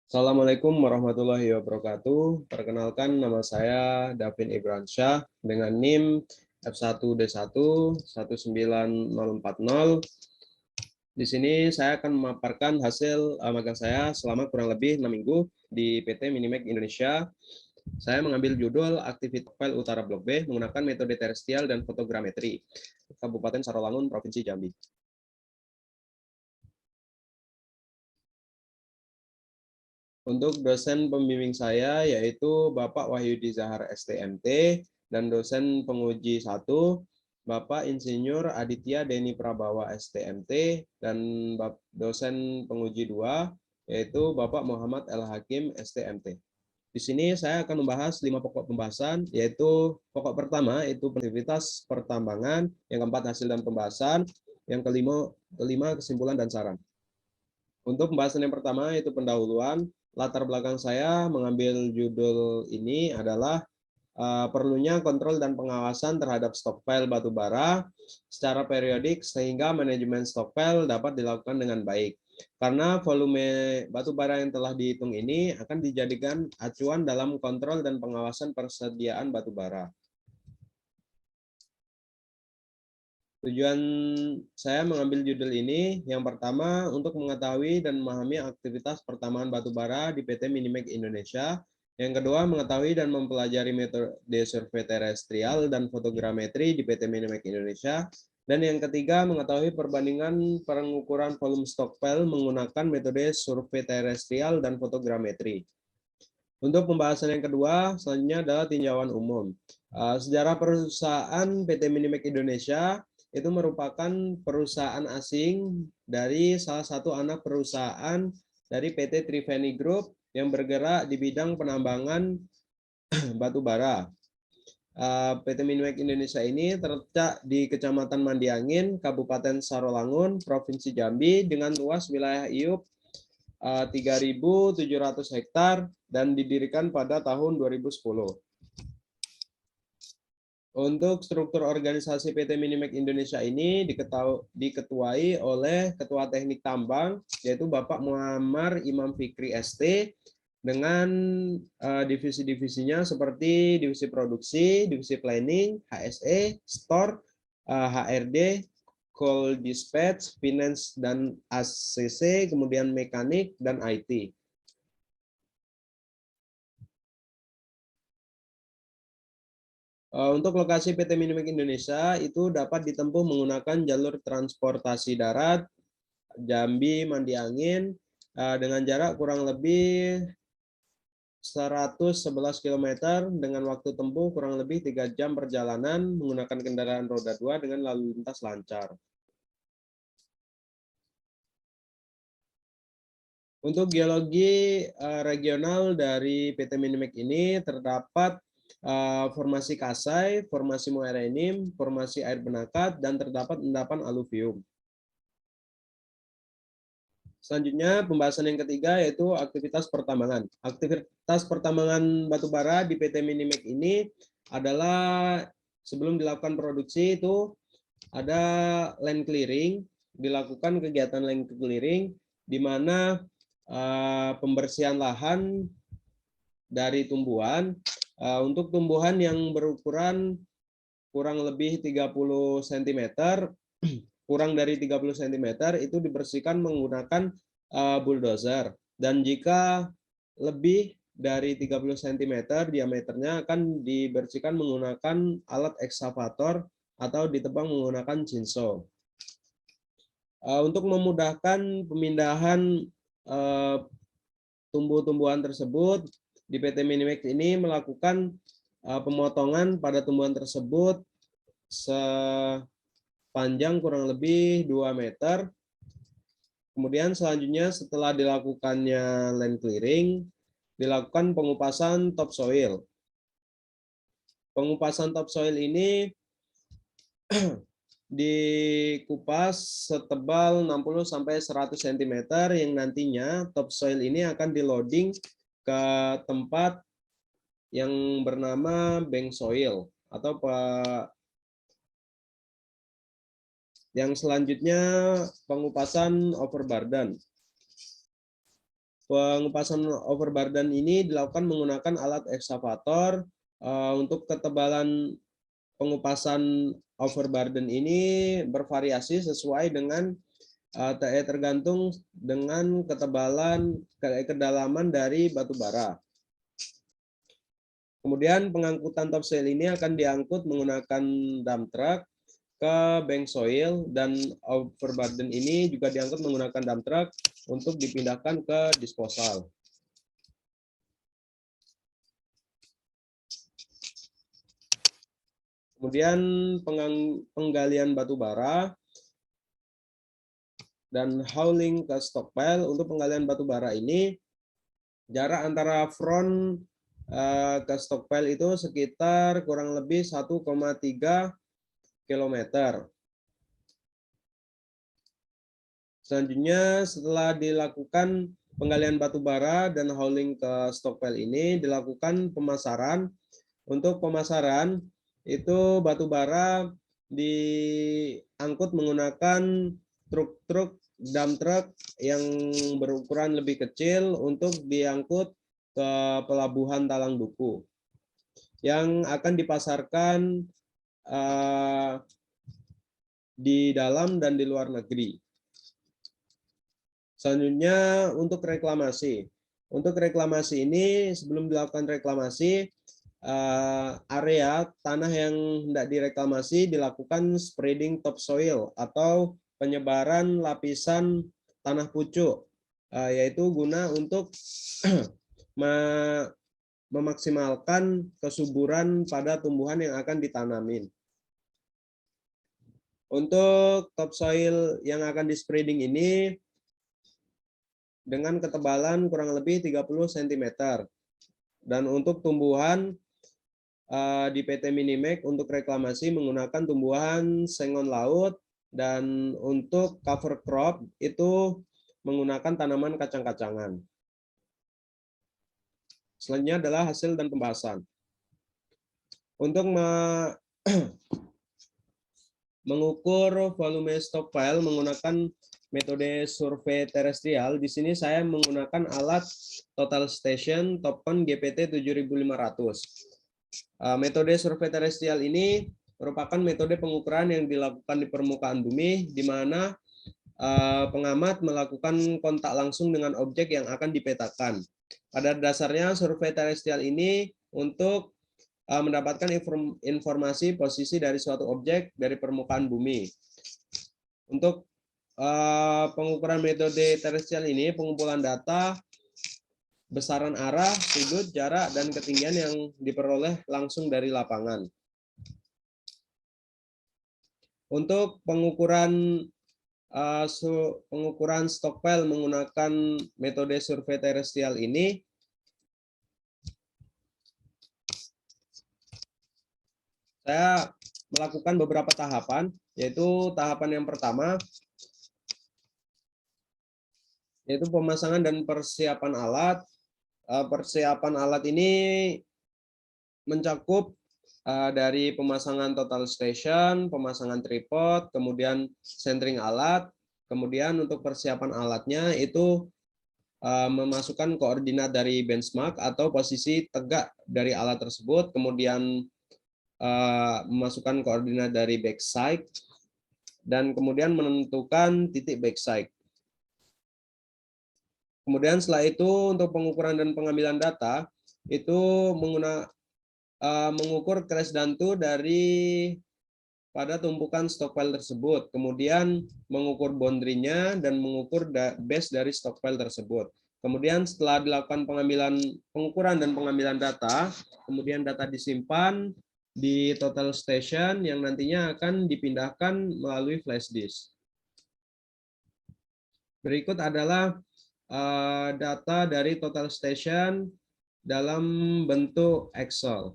Assalamualaikum warahmatullahi wabarakatuh. Perkenalkan, nama saya Davin Ibransyah dengan NIM F1D1 19040. Di sini saya akan memaparkan hasil magang saya selama kurang lebih 6 minggu di PT Minimek Indonesia. Saya mengambil judul aktivitas file utara Blok B menggunakan metode terestrial dan fotogrametri, Kabupaten Sarawangun, Provinsi Jambi. Untuk dosen pembimbing saya yaitu Bapak Wahyudi Zahar STMT dan dosen penguji 1 Bapak Insinyur Aditya Deni Prabawa STMT dan dosen penguji 2 yaitu Bapak Muhammad El Hakim STMT. Di sini saya akan membahas 5 pokok pembahasan, yaitu pokok pertama itu aktivitas pertambangan, yang keempat hasil dan pembahasan, yang kelima kesimpulan dan saran. Untuk pembahasan yang pertama itu pendahuluan. Latar belakang saya mengambil judul ini adalah perlunya kontrol dan pengawasan terhadap stokpile batubara secara periodik sehingga manajemen stokpile dapat dilakukan dengan baik. Karena volume batubara yang telah dihitung ini akan dijadikan acuan dalam kontrol dan pengawasan persediaan batubara. Tujuan saya mengambil judul ini, yang pertama untuk mengetahui dan memahami aktivitas pertambangan batubara di PT Minimek Indonesia. Yang kedua, mengetahui dan mempelajari metode survei terestrial dan fotogrametri di PT Minimek Indonesia. Dan yang ketiga, mengetahui perbandingan pengukuran volume stockpile menggunakan metode survei terestrial dan fotogrametri. Untuk pembahasan yang kedua, selanjutnya adalah tinjauan umum. Sejarah perusahaan PT Minimek Indonesia itu merupakan perusahaan asing dari salah satu anak perusahaan dari PT Triveni Group yang bergerak di bidang penambangan batu bara. PT Minimek Indonesia ini terletak di Kecamatan Mandiangin, Kabupaten Sarawangun, Provinsi Jambi dengan luas wilayah IUP 3.700 hektar dan didirikan pada tahun 2010. Untuk struktur organisasi PT Minimek Indonesia ini diketuai oleh Ketua Teknik Tambang, yaitu Bapak Muammar Imam Fikri ST, dengan divisi-divisinya seperti divisi produksi, divisi planning, HSE, store, HRD, call dispatch, finance dan ACC, kemudian mekanik dan IT. Untuk lokasi PT Minimek Indonesia itu dapat ditempuh menggunakan jalur transportasi darat Jambi Mandiangin dengan jarak kurang lebih 111 km dengan waktu tempuh kurang lebih 3 jam perjalanan menggunakan kendaraan roda 2 dengan lalu lintas lancar. Untuk geologi regional dari PT Minimek ini terdapat formasi kasai, formasi moerainium, formasi air benakat, dan terdapat endapan aluvium. Selanjutnya, pembahasan yang ketiga yaitu aktivitas pertambangan. Aktivitas pertambangan batubara di PT Minimek ini adalah sebelum dilakukan produksi itu ada land clearing, dilakukan kegiatan land clearing di mana pembersihan lahan dari tumbuhan. Untuk tumbuhan yang berukuran kurang lebih 30 cm, kurang dari 30 cm itu dibersihkan menggunakan bulldozer. Dan jika lebih dari 30 cm diameternya akan dibersihkan menggunakan alat ekskavator atau ditebang menggunakan chainsaw. Untuk memudahkan pemindahan tumbuh-tumbuhan tersebut, di PT Minimek ini melakukan pemotongan pada tumbuhan tersebut sepanjang kurang lebih 2 meter. Kemudian selanjutnya setelah dilakukannya land clearing, dilakukan pengupasan topsoil. Pengupasan topsoil ini dikupas setebal 60-100 cm yang nantinya topsoil ini akan di-loading ke tempat yang bernama bank soil atau yang selanjutnya pengupasan overburden. Pengupasan overburden ini dilakukan menggunakan alat ekskavator. Untuk ketebalan pengupasan overburden ini bervariasi sesuai dengan tergantung dengan kedalaman dari batu bara. Kemudian pengangkutan topsoil ini akan diangkut menggunakan dump truck ke bank soil, dan overburden ini juga diangkut menggunakan dump truck untuk dipindahkan ke disposal. Kemudian penggalian batu bara dan hauling ke stockpile. Untuk penggalian batu bara ini, jarak antara front ke stockpile itu sekitar kurang lebih 1,3 km. Selanjutnya, setelah dilakukan penggalian batu bara dan hauling ke stockpile ini, dilakukan pemasaran. Untuk pemasaran, itu batu bara diangkut menggunakan truk-truk dump truck yang berukuran lebih kecil untuk diangkut ke pelabuhan Talang Duku yang akan dipasarkan di dalam dan di luar negeri. Selanjutnya untuk reklamasi. Untuk reklamasi ini, sebelum dilakukan reklamasi, area tanah yang hendak direklamasi dilakukan spreading topsoil atau penyebaran lapisan tanah pucuk, yaitu guna untuk memaksimalkan kesuburan pada tumbuhan yang akan ditanamin. Untuk topsoil yang akan di spreading ini dengan ketebalan kurang lebih 30 cm. Dan untuk tumbuhan di PT Minimake untuk reklamasi menggunakan tumbuhan sengon laut, dan untuk cover crop itu menggunakan tanaman kacang-kacangan. Selanjutnya adalah hasil dan pembahasan. Untuk mengukur volume stockpile menggunakan metode survei terestrial, di sini saya menggunakan alat Total Station Topcon GPT 7500. Metode survei terestrial ini merupakan metode pengukuran yang dilakukan di permukaan bumi, di mana pengamat melakukan kontak langsung dengan objek yang akan dipetakan. Pada dasarnya, survei terestrial ini untuk mendapatkan informasi posisi dari suatu objek dari permukaan bumi. Untuk pengukuran metode terestrial ini, pengumpulan data, besaran arah, sudut, jarak, dan ketinggian yang diperoleh langsung dari lapangan. Untuk pengukuran stockpile menggunakan metode survei terestrial ini, saya melakukan beberapa tahapan, yaitu tahapan yang pertama, yaitu pemasangan dan persiapan alat. Persiapan alat ini mencakup dari pemasangan total station, pemasangan tripod, kemudian centering alat, kemudian untuk persiapan alatnya itu memasukkan koordinat dari benchmark atau posisi tegak dari alat tersebut, kemudian memasukkan koordinat dari backside, dan kemudian menentukan titik backside. Kemudian setelah itu untuk pengukuran dan pengambilan data, itu mengukur crash dantu dari pada tumpukan stockpile tersebut, kemudian mengukur boundary-nya dan mengukur base dari stockpile tersebut. Kemudian setelah dilakukan pengukuran dan pengambilan data, kemudian data disimpan di total station yang nantinya akan dipindahkan melalui flash disk. Berikut adalah data dari total station dalam bentuk Excel.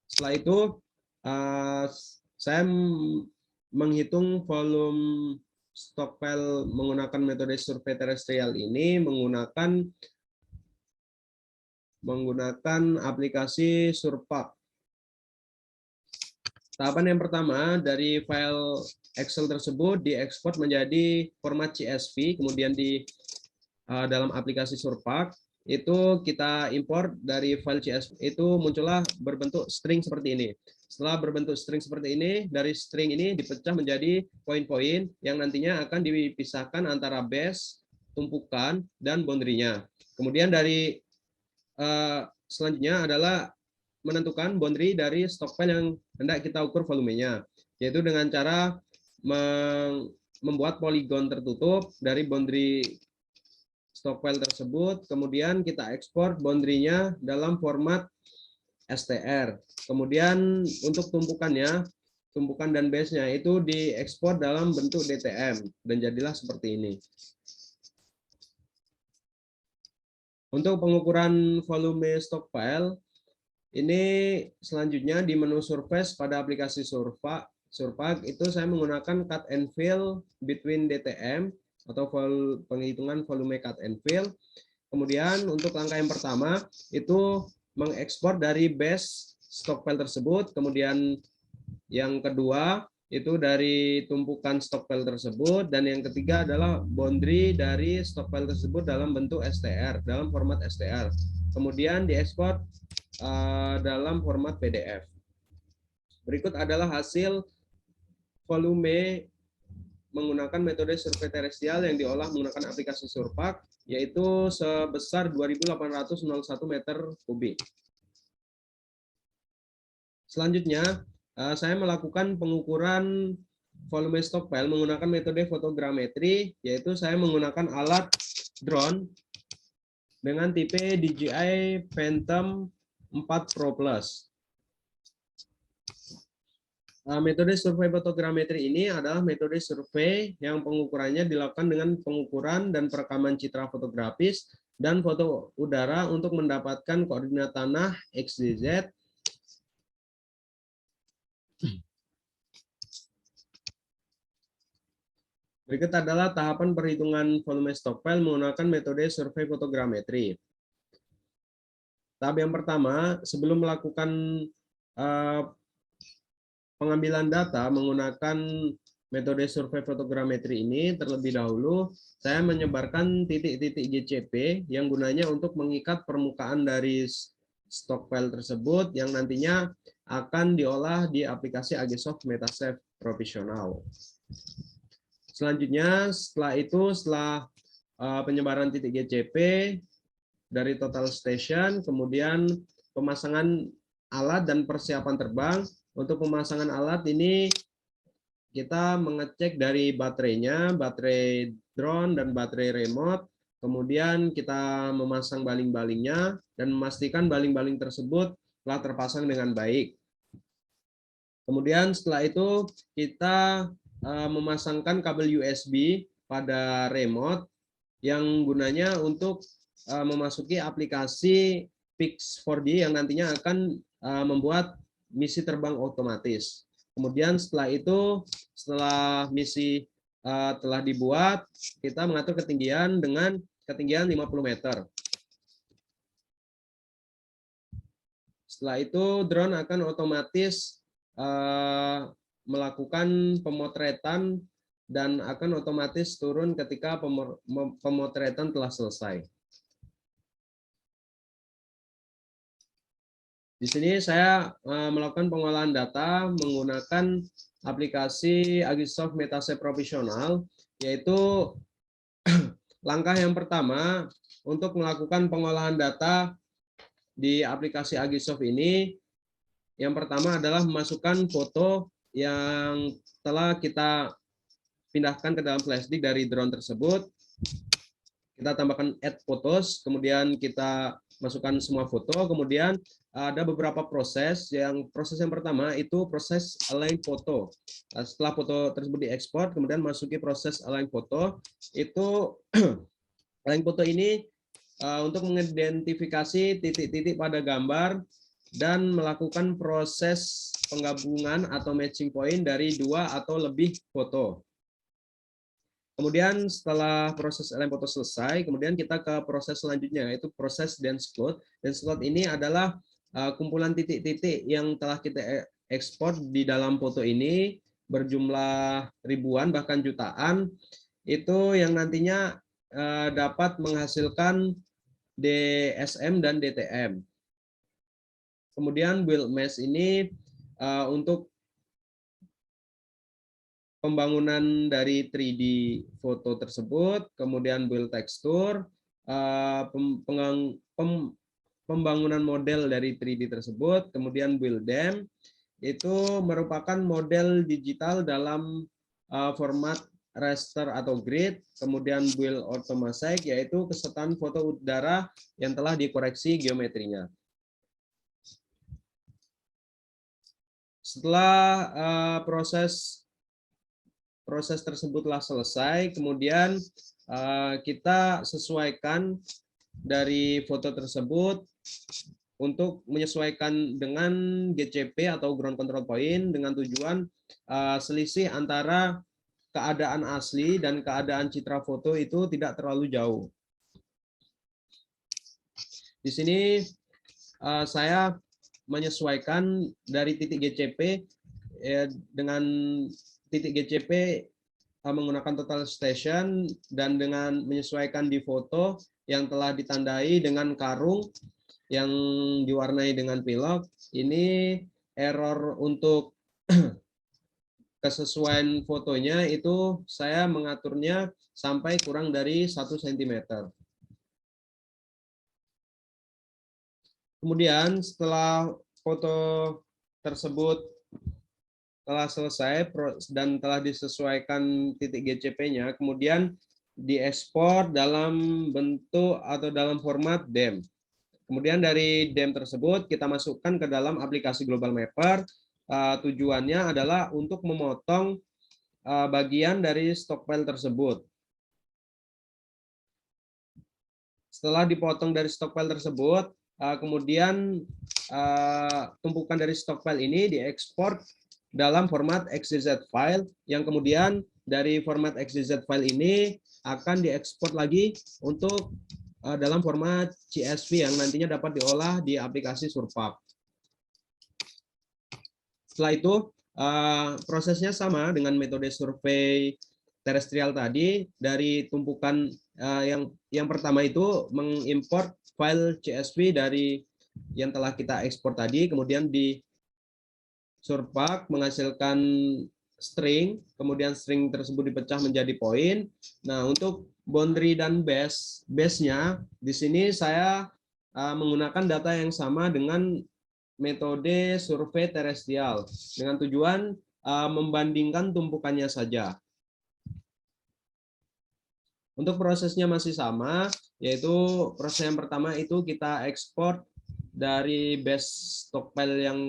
Setelah itu, saya menghitung volume stockpile menggunakan metode survei terestrial ini menggunakan aplikasi Surpak. Tahapan yang pertama, dari file Excel tersebut diekspor menjadi format CSV, kemudian di dalam aplikasi Surpak itu kita import dari file CSV, itu muncullah berbentuk string seperti ini. Setelah berbentuk string seperti ini, dari string ini dipecah menjadi poin-poin yang nantinya akan dipisahkan antara base, tumpukan, dan boundary-nya. Kemudian dari selanjutnya adalah menentukan boundary dari stock file yang hendak kita ukur volumenya, yaitu dengan cara membuat poligon tertutup dari boundary stock file tersebut, kemudian kita ekspor boundary-nya dalam format str. Kemudian untuk tumpukannya, tumpukan dan base-nya itu diekspor dalam bentuk DTM, dan jadilah seperti ini. Untuk pengukuran volume stock file, ini selanjutnya di menu surface pada aplikasi Surpak itu saya menggunakan cut and fill between DTM atau penghitungan volume cut and fill. Kemudian untuk langkah yang pertama itu mengekspor dari base stock file tersebut. Kemudian yang kedua itu dari tumpukan stock file tersebut, dan yang ketiga adalah boundary dari stock file tersebut dalam bentuk str, dalam format str. Kemudian diekspor dalam format PDF. Berikut adalah hasil volume menggunakan metode survei terestrial yang diolah menggunakan aplikasi Surpak, yaitu sebesar 2.801 meter kubik. Selanjutnya, saya melakukan pengukuran volume stock file menggunakan metode fotogrametri, yaitu saya menggunakan alat drone dengan tipe DJI Phantom 4 Pro Plus. Metode survei fotogrametri ini adalah metode survei yang pengukurannya dilakukan dengan pengukuran dan perekaman citra fotografis dan foto udara untuk mendapatkan koordinat tanah XYZ. Berikut adalah tahapan perhitungan volume stock file menggunakan metode survei fotogrametri. Tahap yang pertama, sebelum melakukan pengambilan data menggunakan metode survei fotogrametri ini, terlebih dahulu saya menyebarkan titik-titik GCP yang gunanya untuk mengikat permukaan dari stock file tersebut yang nantinya akan diolah di aplikasi Agisoft Metasafe Professional. Selanjutnya, setelah penyebaran titik GCP dari total station, kemudian pemasangan alat dan persiapan terbang. Untuk pemasangan alat ini kita mengecek dari baterainya, baterai drone dan baterai remote. Kemudian kita memasang baling-balingnya dan memastikan baling-baling tersebut telah terpasang dengan baik. Kemudian setelah itu kita memasangkan kabel USB pada remote yang gunanya untuk memasuki aplikasi Pix4D yang nantinya akan membuat misi terbang otomatis. Kemudian setelah itu, setelah misi telah dibuat, kita mengatur ketinggian dengan ketinggian 50 meter. Setelah itu, drone akan otomatis melakukan pemotretan dan akan otomatis turun ketika pemotretan telah selesai. Di sini saya melakukan pengolahan data menggunakan aplikasi Agisoft Metasafe Professional, yaitu langkah yang pertama untuk melakukan pengolahan data di aplikasi Agisoft ini. Yang pertama adalah memasukkan foto yang telah kita pindahkan ke dalam flashdisk dari drone tersebut. Kita tambahkan add photos, kemudian kita masukkan semua foto, kemudian ada beberapa proses. Proses yang pertama itu proses align foto. Setelah foto tersebut diekspor, kemudian masuki proses align foto. Itu align foto ini untuk mengidentifikasi titik-titik pada gambar dan melakukan proses penggabungan atau matching point dari 2 atau lebih foto. Kemudian setelah proses align foto selesai, kemudian kita ke proses selanjutnya, yaitu proses dense cloud. Dense cloud ini adalah kumpulan titik-titik yang telah kita ekspor di dalam foto ini berjumlah ribuan bahkan jutaan, itu yang nantinya dapat menghasilkan DSM dan DTM. Kemudian build mesh ini untuk pembangunan dari 3D foto tersebut, kemudian build tekstur, pembangunan model dari 3D tersebut, kemudian build them, itu merupakan model digital dalam format raster atau grid, kemudian build automosaic, yaitu kesetaan foto udara yang telah dikoreksi geometrinya. Setelah proses tersebutlah selesai, kemudian kita sesuaikan dari foto tersebut untuk menyesuaikan dengan GCP atau ground control point dengan tujuan selisih antara keadaan asli dan keadaan citra foto itu tidak terlalu jauh. Di sini saya menyesuaikan dari titik GCP dengan titik GCP menggunakan total station dan dengan menyesuaikan di foto yang telah ditandai dengan karung yang diwarnai dengan pilok. Ini error untuk kesesuaian fotonya itu saya mengaturnya sampai kurang dari 1 cm. Kemudian setelah foto tersebut telah selesai dan telah disesuaikan titik GCP-nya, kemudian diekspor dalam bentuk atau dalam format DEM. Kemudian dari DEM tersebut kita masukkan ke dalam aplikasi Global Mapper. Tujuannya adalah untuk memotong bagian dari stok file tersebut. Setelah dipotong dari stok file tersebut, kemudian tumpukan dari stok file ini diekspor dalam format XZ file, yang kemudian dari format XZ file ini akan diekspor lagi untuk dalam format CSV yang nantinya dapat diolah di aplikasi Surpak. Setelah itu prosesnya sama dengan metode survei terestrial tadi. Dari tumpukan yang pertama itu mengimport file CSV dari yang telah kita ekspor tadi, kemudian di Surpak menghasilkan string, kemudian string tersebut dipecah menjadi poin. Nah, untuk boundary dan base-nya di sini saya menggunakan data yang sama dengan metode survei terestrial dengan tujuan membandingkan tumpukannya saja. Untuk prosesnya masih sama, yaitu proses yang pertama itu kita ekspor dari base stock file yang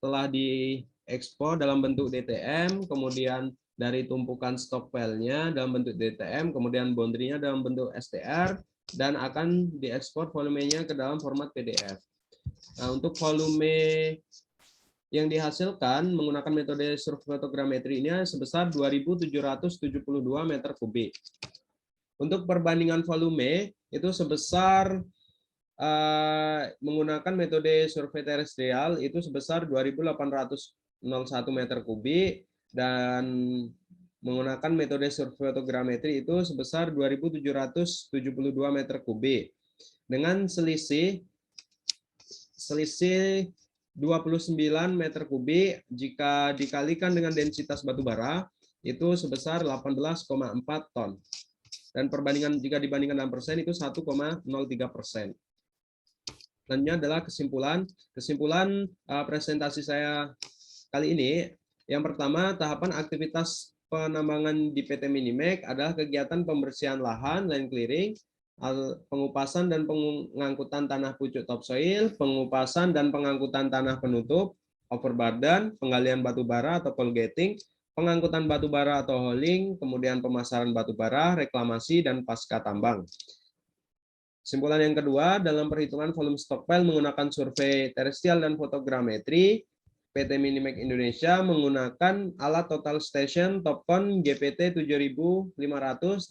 telah diekspor dalam bentuk DTM, kemudian dari tumpukan stock file-nya dalam bentuk DTM, kemudian boundary-nya dalam bentuk STR, dan akan diekspor volumenya ke dalam format PDF. Nah, untuk volume yang dihasilkan menggunakan metode survei fotogrametri ini sebesar 2.772 meter kubik. Untuk perbandingan volume itu sebesar menggunakan metode survei terestrial itu sebesar 2.801 meter kubik, dan menggunakan metode survei fotogrametri itu sebesar 2.772 meter kubik dengan selisih 29 meter kubik jika dikalikan dengan densitas batu bara itu sebesar 18,4 ton. Dan perbandingan jika dibandingkan dalam persen itu 1,03%. Selanjutnya adalah kesimpulan presentasi saya kali ini. Yang pertama, tahapan aktivitas penambangan di PT Minimek adalah kegiatan pembersihan lahan, land clearing, pengupasan dan pengangkutan tanah pucuk topsoil, pengupasan dan pengangkutan tanah penutup, overburden, penggalian batu bara atau coal getting, pengangkutan batu bara atau hauling, kemudian pemasaran batu bara, reklamasi, dan pasca tambang. Kesimpulan yang kedua, dalam perhitungan volume stockpile menggunakan survei terestrial dan fotogrametri, PT Minimek Indonesia menggunakan alat total station Topcon GPT 7500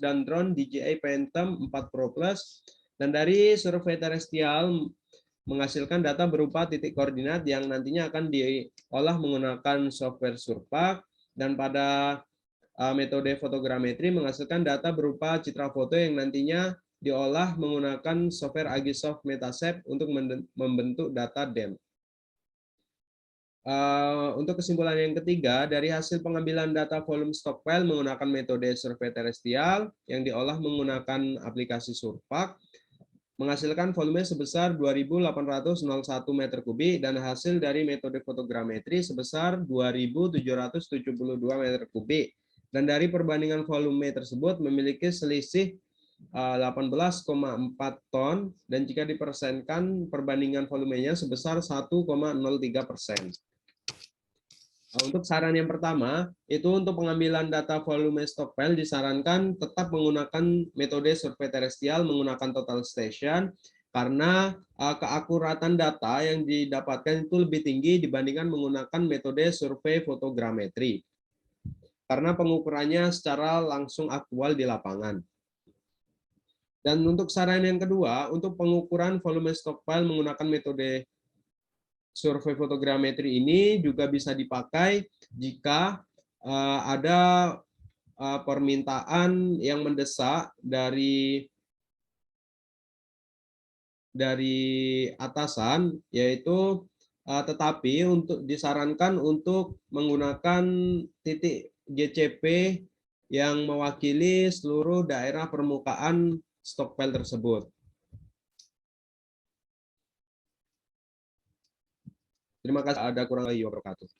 dan drone DJI Phantom 4 Pro Plus. Dan dari survei terestrial menghasilkan data berupa titik koordinat yang nantinya akan diolah menggunakan software Surpak, dan pada metode fotogrametri menghasilkan data berupa citra foto yang nantinya diolah menggunakan software Agisoft Metaset untuk membentuk data DEM. Untuk kesimpulan yang ketiga, dari hasil pengambilan data volume stockpile menggunakan metode survei terestrial yang diolah menggunakan aplikasi Surpak, menghasilkan volume sebesar 2.801 meter kubik dan hasil dari metode fotogrametri sebesar 2.772 meter kubik. Dan dari perbandingan volume tersebut memiliki selisih 18,4 ton, dan jika dipersenkan perbandingan volumenya sebesar 1,03%. Untuk saran yang pertama, itu untuk pengambilan data volume stockpile disarankan tetap menggunakan metode survei terestrial menggunakan total station, karena keakuratan data yang didapatkan itu lebih tinggi dibandingkan menggunakan metode survei fotogrametri, karena pengukurannya secara langsung aktual di lapangan. Dan untuk saran yang kedua, untuk pengukuran volume stockpile menggunakan metode survei fotogrametri ini juga bisa dipakai jika ada permintaan yang mendesak dari atasan, yaitu tetapi untuk disarankan untuk menggunakan titik GCP yang mewakili seluruh daerah permukaan stockpile tersebut. Terima kasih. Ada kurang lebih wabarakatuh.